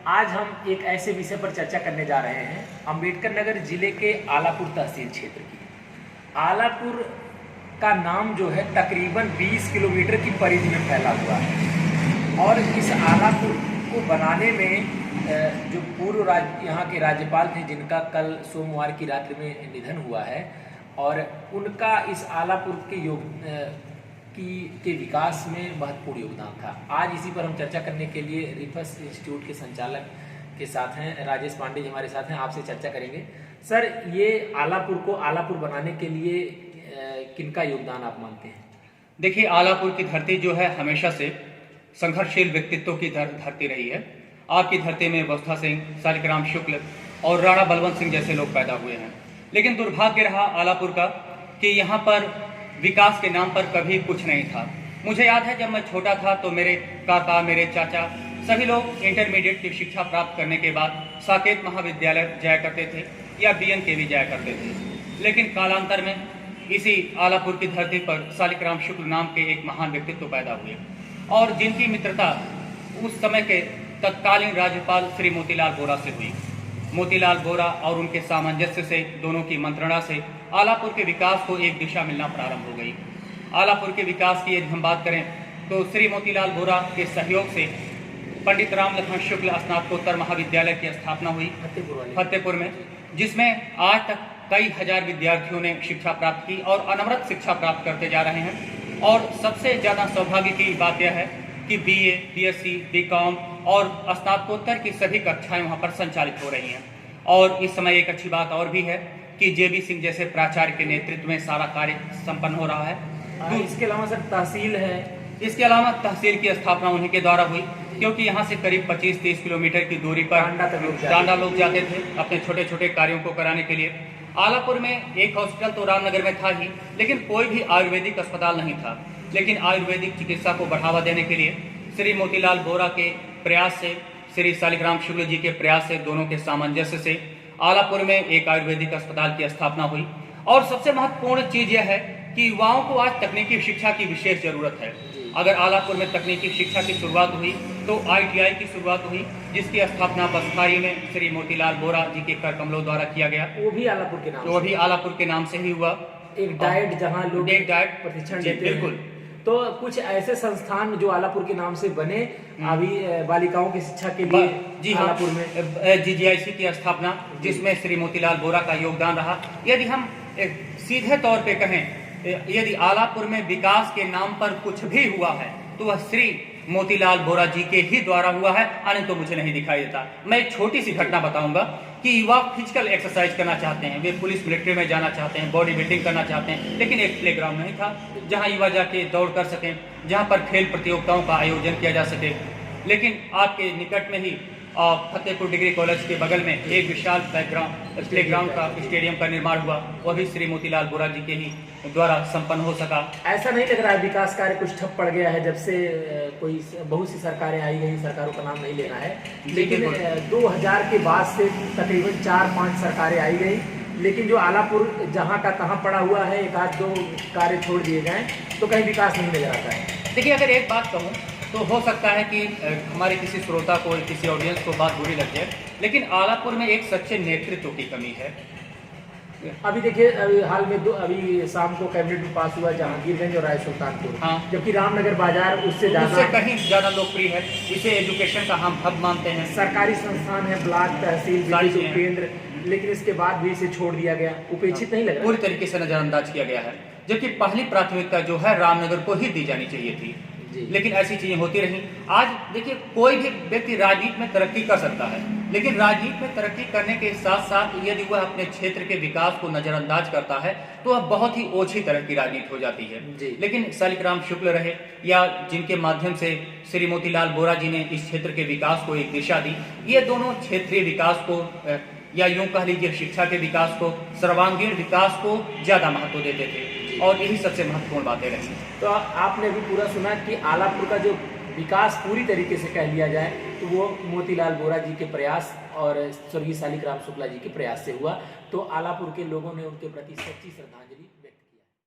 आज हम एक ऐसे विषय पर चर्चा करने जा रहे हैं अंबेडकर नगर जिले के आलापुर तहसील क्षेत्र की। आलापुर का नाम जो है तकरीबन 20 किलोमीटर की परिधि में फैला हुआ है और इस आलापुर को बनाने में जो पूर्व यहाँ के राज्यपाल थे जिनका कल सोमवार की रात्रि में निधन हुआ है और उनका इस आलापुर के विकास में महत्वपूर्ण योगदान था। आज इसी पर हम चर्चा करने के लिए रिफस इंस्टीट्यूट के संचालक के साथ हैं, राजेश पांडे जी हमारे साथ हैं, आपसे चर्चा करेंगे। सर, ये आलापुर को आलापुर बनाने के लिए किनका योगदान आप मानते हैं? देखिए, आलापुर की धरती जो है हमेशा से संघर्षशील व्यक्तित्व की धरती रही है। आपकी धरती में अवस्था सिंह, शालिग्राम शुक्ल और राणा बलवंत सिंह जैसे लोग पैदा हुए हैं, लेकिन दुर्भाग्य रहा आलापुर का कि यहाँ पर विकास के नाम पर कभी कुछ नहीं था। मुझे याद है जब मैं छोटा था तो मेरे काका, मेरे चाचा सभी लोग इंटरमीडिएट की शिक्षा प्राप्त करने के बाद साकेत महाविद्यालय जाया करते थे या BNKV जाया करते थे, लेकिन कालांतर में इसी आलापुर की धरती पर शालिग्राम शुक्ल नाम के एक महान व्यक्तित्व पैदा हुए और जिनकी मित्रता उस समय के तत्कालीन राज्यपाल श्री मोतीलाल बोरा से हुई। मोतीलाल बोरा और उनके सामंजस्य से, दोनों की मंत्रणा से आलापुर के विकास को एक दिशा मिलना प्रारंभ हो गई। आलापुर के विकास की यदि हम बात करें तो श्री मोतीलाल बोरा के सहयोग से पंडित राम लखन शुक्ल स्नातकोत्तर महाविद्यालय की स्थापना हुई फतेहपुर में, जिसमें आज तक कई हजार विद्यार्थियों ने शिक्षा प्राप्त की और अनवरत शिक्षा प्राप्त करते जा रहे हैं। और सबसे ज़्यादा सौभाग्य की बात यह है कि BA, BSc, BCom और स्नातकोत्तर की सभी कक्षाएं वहां पर संचालित हो रही हैं। और इस समय एक अच्छी बात और भी है कि JB सिंह जैसे प्राचार्य के नेतृत्व में सारा कार्य संपन्न हो रहा है। तो इसके अलावा सर तहसील है, इसके अलावा तहसील की स्थापना उन्हीं के द्वारा हुई, क्योंकि यहाँ से करीब 25-30 किलोमीटर की दूरी पर टांडा लोग जाते थे अपने छोटे छोटे कार्यों को कराने के लिए। आलापुर में एक हॉस्पिटल तो रामनगर में था ही, लेकिन कोई भी आयुर्वेदिक अस्पताल नहीं था। लेकिन आयुर्वेदिक चिकित्सा को बढ़ावा देने के लिए श्री मोतीलाल बोरा के प्रयास से, श्री शालिग्राम शुक्ल जी के प्रयास से, दोनों के सामंजस्य से आलापुर में एक आयुर्वेदिक अस्पताल की स्थापना हुई। और सबसे महत्वपूर्ण चीज यह है कि युवाओं को आज तकनीकी शिक्षा की विशेष जरूरत है। अगर आलापुर में तकनीकी शिक्षा की शुरुआत हुई तो ITI की शुरुआत हुई, जिसकी स्थापना बसखारी में श्री मोतीलाल बोरा जी के कर कमलों द्वारा किया गया। वो भी आलापुर के नाम वो भी आलापुर के नाम से ही हुआ। एक डाइट जहाँ लोग एक डाइट प्रशिक्षण देते हैं। बिल्कुल। तो कुछ ऐसे संस्थान जो आलापुर के नाम से बने अभी बालिकाओं की शिक्षा के लिए, जी हाँ, आलापुर में GGIC की स्थापना, जिसमें श्री मोतीलाल बोरा का योगदान रहा। यदि हम सीधे तौर पे कहें, यदि आलापुर में विकास के नाम पर कुछ भी हुआ है तो वह श्री मोतीलाल बोरा जी के ही द्वारा हुआ है, अन्य तो मुझे नहीं दिखाई देता। मैं एक छोटी सी घटना बताऊंगा कि युवा फिजिकल एक्सरसाइज करना चाहते हैं, वे पुलिस मिलिट्री में जाना चाहते हैं, बॉडी बिल्डिंग करना चाहते हैं, लेकिन एक प्लेग्राउंड नहीं था जहां युवा जाके दौड़ कर सकें, जहां पर खेल प्रतियोगिताओं का आयोजन किया जा सके। लेकिन आपके निकट में ही फतेहपुर डिग्री कॉलेज के बगल में एक विशाल प्लेग्राउंड का स्टेडियम का निर्माण हुआ, वह भी श्री मोतीलाल बोरा जी के ही द्वारा संपन्न हो सका। ऐसा नहीं लग रहा है विकास कार्य कुछ ठप पड़ गया है जब से कोई बहुत सी सरकारें आई गई, सरकारों का नाम नहीं लेना है, लेकिन 2000 के बाद से तकरीबन 4-5 सरकारें आई गई, लेकिन जो आलापुर जहाँ का तहाँ पड़ा हुआ है, एक आध दो कार्य छोड़ दिए गए तो कहीं विकास नहीं नजर आता है। देखिए, अगर एक बात कहूँ तो हो सकता है कि हमारे किसी श्रोता को, किसी ऑडियंस को बात बुरी लग जाए, लेकिन आलापुर में एक सच्चे नेतृत्व की कमी है। अभी देखिए, अभी हाल में अभी शाम को कैबिनेट में पास हुआ जहांगीरगंज और राय सुल्तानपुर, हाँ, जबकि रामनगर बाजार उससे कहीं ज्यादा लोकप्रिय है। इसे एजुकेशन का हम हब मानते हैं। सरकारी संस्थान है, ब्लॉक, तहसील, केंद्र, लेकिन इसके बाद भी इसे छोड़ दिया गया, उपेक्षित नहीं लग रहा, पूरी तरीके से नजरअंदाज किया गया है, जबकि पहली प्राथमिकता जो है रामनगर को ही दी जानी चाहिए थी। लेकिन ऐसी चीजें होती रही। आज देखिए, कोई भी व्यक्ति राजनीति में तरक्की कर सकता है, लेकिन राजनीति में तरक्की करने के साथ साथ यदि वह अपने क्षेत्र के विकास को नजरअंदाज करता है तो वह बहुत ही ओछी तरह की राजनीति हो जाती है। लेकिन शालिग्राम शुक्ल रहे या जिनके माध्यम से श्री मोतीलाल बोरा जी ने इस क्षेत्र के विकास को एक दिशा दी, ये दोनों क्षेत्रीय विकास को या यूं कह लीजिए शिक्षा के विकास को, सर्वांगीण विकास को ज्यादा महत्व देते थे और यही सबसे महत्वपूर्ण बातें रही। तो आपने भी पूरा सुना कि आलापुर का जो विकास पूरी तरीके से कह लिया जाए तो वो मोतीलाल बोरा जी के प्रयास और स्वर्गीय शालिग्राम शुक्ला जी के प्रयास से हुआ। तो आलापुर के लोगों ने उनके प्रति सच्ची श्रद्धांजलि